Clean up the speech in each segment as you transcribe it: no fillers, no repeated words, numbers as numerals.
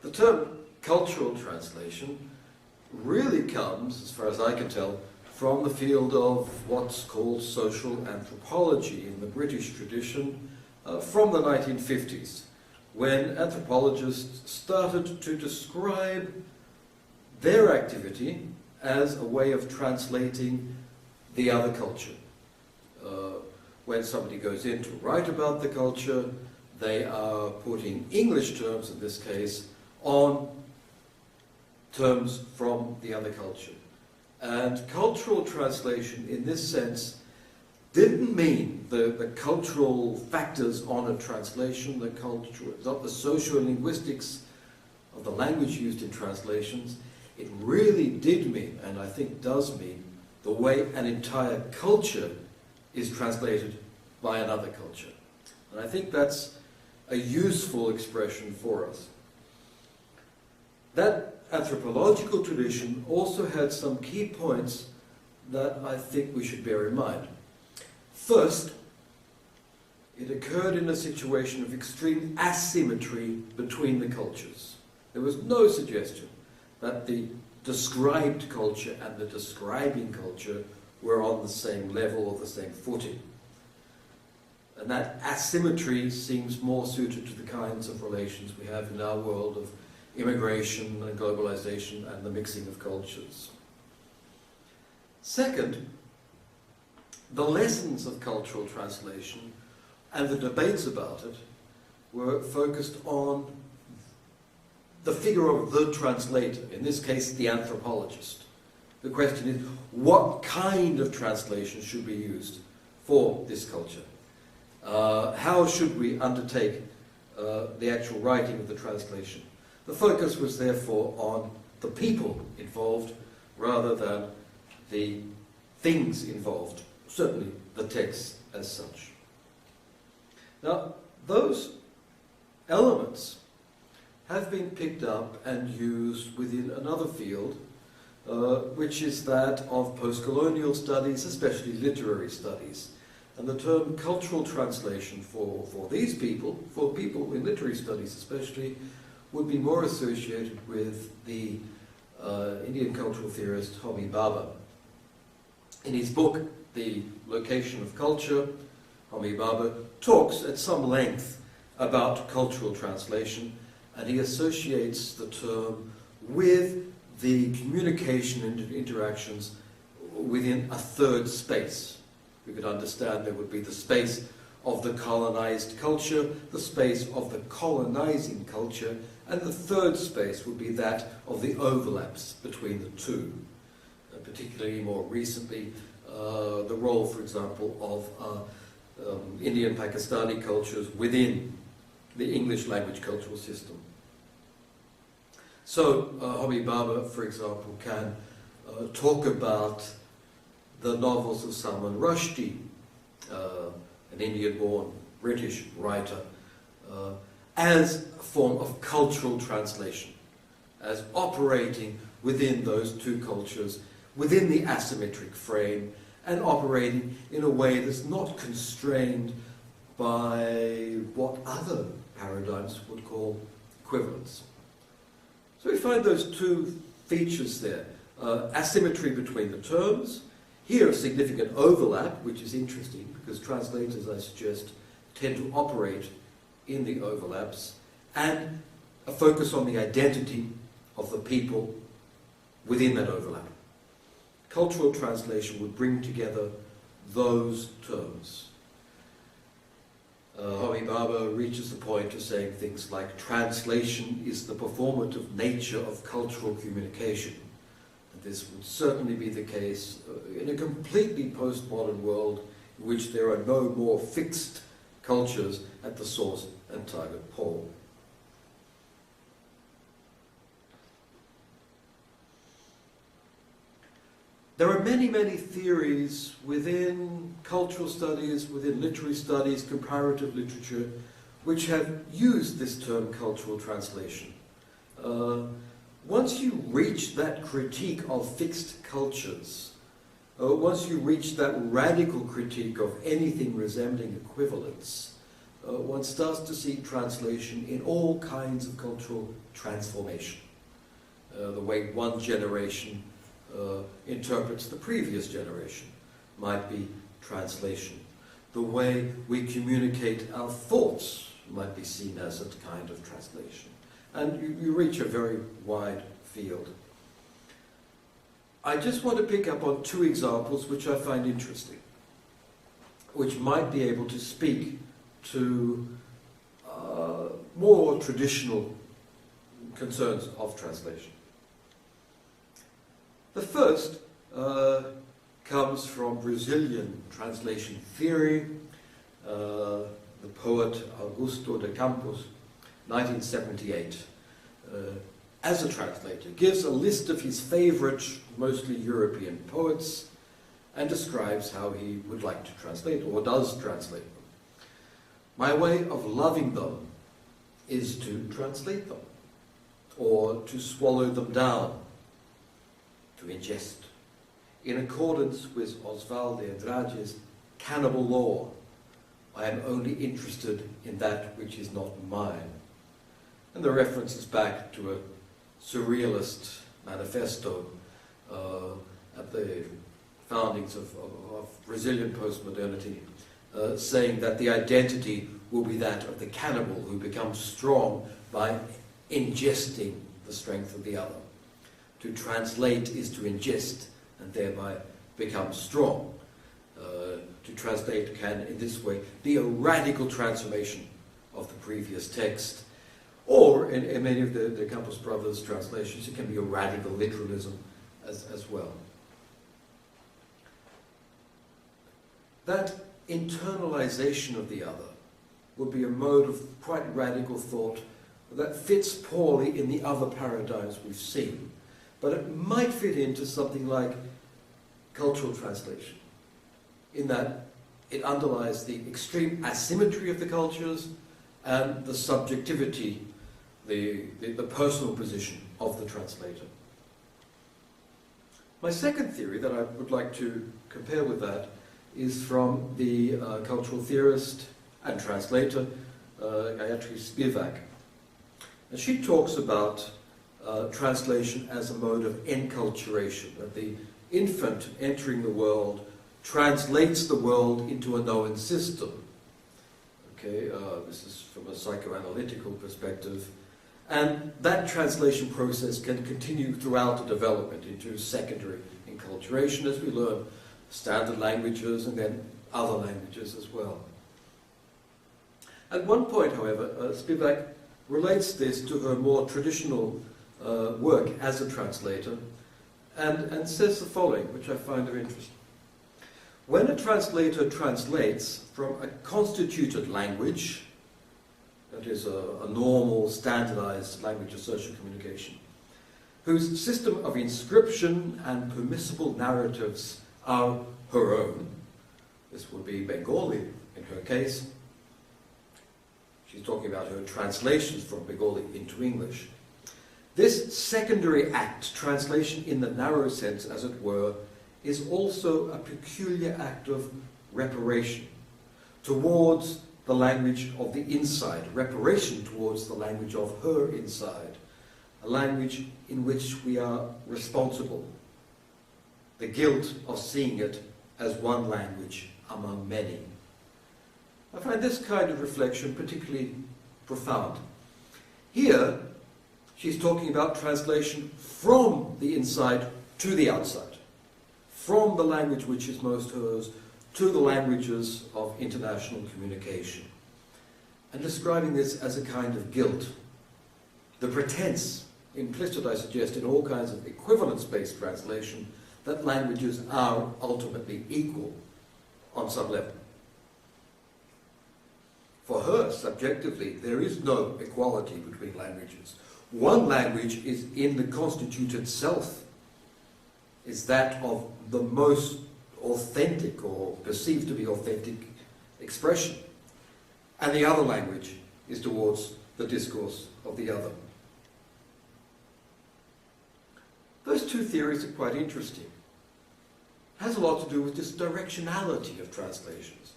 The term cultural translation really comes, as far as I can tell, from the field of what's called social anthropology in the British tradition from the 1950s, when anthropologists started to describe their activity as a way of translating the other culture. When somebody goes in to write about the culture, they are putting English terms, in this case, on terms from the other culture. And cultural translation, in this sense, didn't mean the cultural factors on a translation, not the socio-linguistics of the language used in translations. It really did mean, and I think does mean, the way an entire culture is translated by another culture. And I think that's a useful expression for us. That anthropological tradition also had some key points that I think we should bear in mind. First, it occurred in a situation of extreme asymmetry between the cultures. There was no suggestion that the described culture and the describing culture were on the same level or the same footing. And that asymmetry seems more suited to the kinds of relations we have in our world of immigration and globalization and the mixing of cultures. Second, the lessons of cultural translation and the debates about it were focused on the figure of the translator, in this case the anthropologist. The question is, what kind of translation should be used for this culture? How should we undertake the actual writing of the translation? The focus was therefore on the people involved rather than the things involved, certainly the text as such. Now, those elements have been picked up and used within another field, which is that of post-colonial studies, especially literary studies. And the term cultural translation for these people, for people in literary studies especially, would be more associated with the Indian cultural theorist Homi Bhabha. In his book, The Location of Culture, Homi Bhabha talks at some length about cultural translation, and he associates the term with the communication and interactions within a third space. We could understand there would be the space of the colonized culture, the space of the colonizing culture, and the third space would be that of the overlaps between the two. Particularly more recently, the role, for example, of Indian Pakistani cultures within the English language cultural system. So, Homi Bhabha, for example, can talk about the novels of Salman Rushdie, an Indian-born British writer, as a form of cultural translation, as operating within those two cultures, within the asymmetric frame, and operating in a way that's not constrained by what other paradigms would call equivalence. So we find those two features there. Asymmetry between the terms, here a significant overlap, which is interesting because translators, I suggest, tend to operate in the overlaps, and a focus on the identity of the people within that overlap. Cultural translation would bring together those terms. Homi Bhabha reaches the point of saying things like, translation is the performative nature of cultural communication. And this would certainly be the case in a completely postmodern world in which there are no more fixed cultures at the source and target pole. There are many, many theories within cultural studies, within literary studies, comparative literature, which have used this term cultural translation. Once you reach that critique of fixed cultures, once you reach that radical critique of anything resembling equivalence, one starts to see translation in all kinds of cultural transformation. The way one generation interprets the previous generation might be translation. The way we communicate our thoughts might be seen as a kind of translation. And you reach a very wide field. I just want to pick up on two examples which I find interesting, which might be able to speak to more traditional concerns of translation. The first comes from Brazilian translation theory. The poet Augusto de Campos, 1978, as a translator, gives a list of his favorite, mostly European poets, and describes how he would like to translate, or does translate them. My way of loving them is to translate them, or to swallow them down, to ingest. In accordance with Oswald de Andrade's cannibal law, I am only interested in that which is not mine. And the reference is back to a surrealist manifesto at the foundings of Brazilian postmodernity, saying that the identity will be that of the cannibal who becomes strong by ingesting the strength of the other. To translate is to ingest and thereby become strong. To translate can, in this way, be a radical transformation of the previous text. Or, in many of the Campos brothers' translations, it can be a radical literalism as well. That internalization of the other would be a mode of quite radical thought that fits poorly in the other paradigms we've seen. But it might fit into something like cultural translation, in that it underlies the extreme asymmetry of the cultures and the subjectivity, the personal position of the translator. My second theory that I would like to compare with that is from the cultural theorist and translator Gayatri Spivak. And she talks about translation as a mode of enculturation, that the infant entering the world translates the world into a known system. Okay, this is from a psychoanalytical perspective. And that translation process can continue throughout the development into secondary enculturation as we learn standard languages and then other languages as well. At one point, however, Spivak relates this to her more traditional work as a translator and says the following, which I find of interest. When a translator translates from a constituted language, that is a normal, standardized language of social communication, whose system of inscription and permissible narratives are her own, this would be Bengali in her case. She's talking about her translations from Bengali into English. This secondary act, translation in the narrow sense, as it were, is also a peculiar act of reparation towards the language of the inside, reparation towards the language of her inside, a language in which we are responsible, the guilt of seeing it as one language among many. I find this kind of reflection particularly profound. Here, she's talking about translation from the inside to the outside, from the language which is most hers to the languages of international communication, and describing this as a kind of guilt. The pretense, implicit I suggest, in all kinds of equivalence-based translation, that languages are ultimately equal on some level. For her, subjectively, there is no equality between languages. One language is in the constituted self, is that of the most authentic or perceived to be authentic expression. And the other language is towards the discourse of the other. Those two theories are quite interesting. It has a lot to do with this directionality of translations.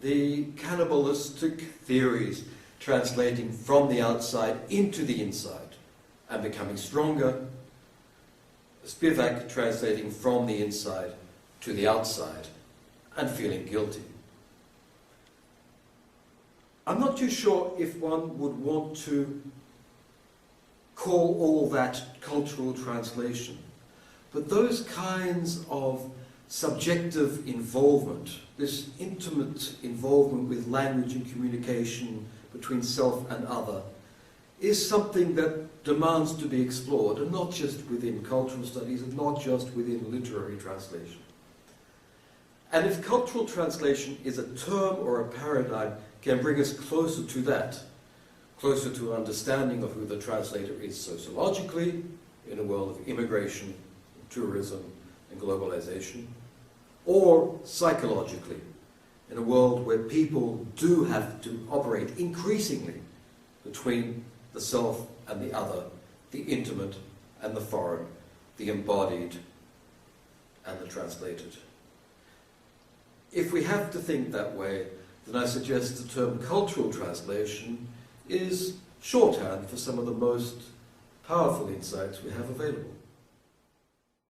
the cannibalistic theories translating from the outside into the inside and becoming stronger, Spivak translating from the inside to the outside and feeling guilty. I'm not too sure if one would want to call all that cultural translation, but those kinds of subjective involvement, this intimate involvement with language and communication between self and other, is something that demands to be explored, and not just within cultural studies, and not just within literary translation. And if cultural translation is a term or a paradigm, can bring us closer to that, closer to an understanding of who the translator is sociologically, in a world of immigration, tourism, and globalization, or psychologically, in a world where people do have to operate increasingly between the self and the other, the intimate and the foreign, the embodied and the translated. If we have to think that way, then I suggest the term cultural translation is shorthand for some of the most powerful insights we have available.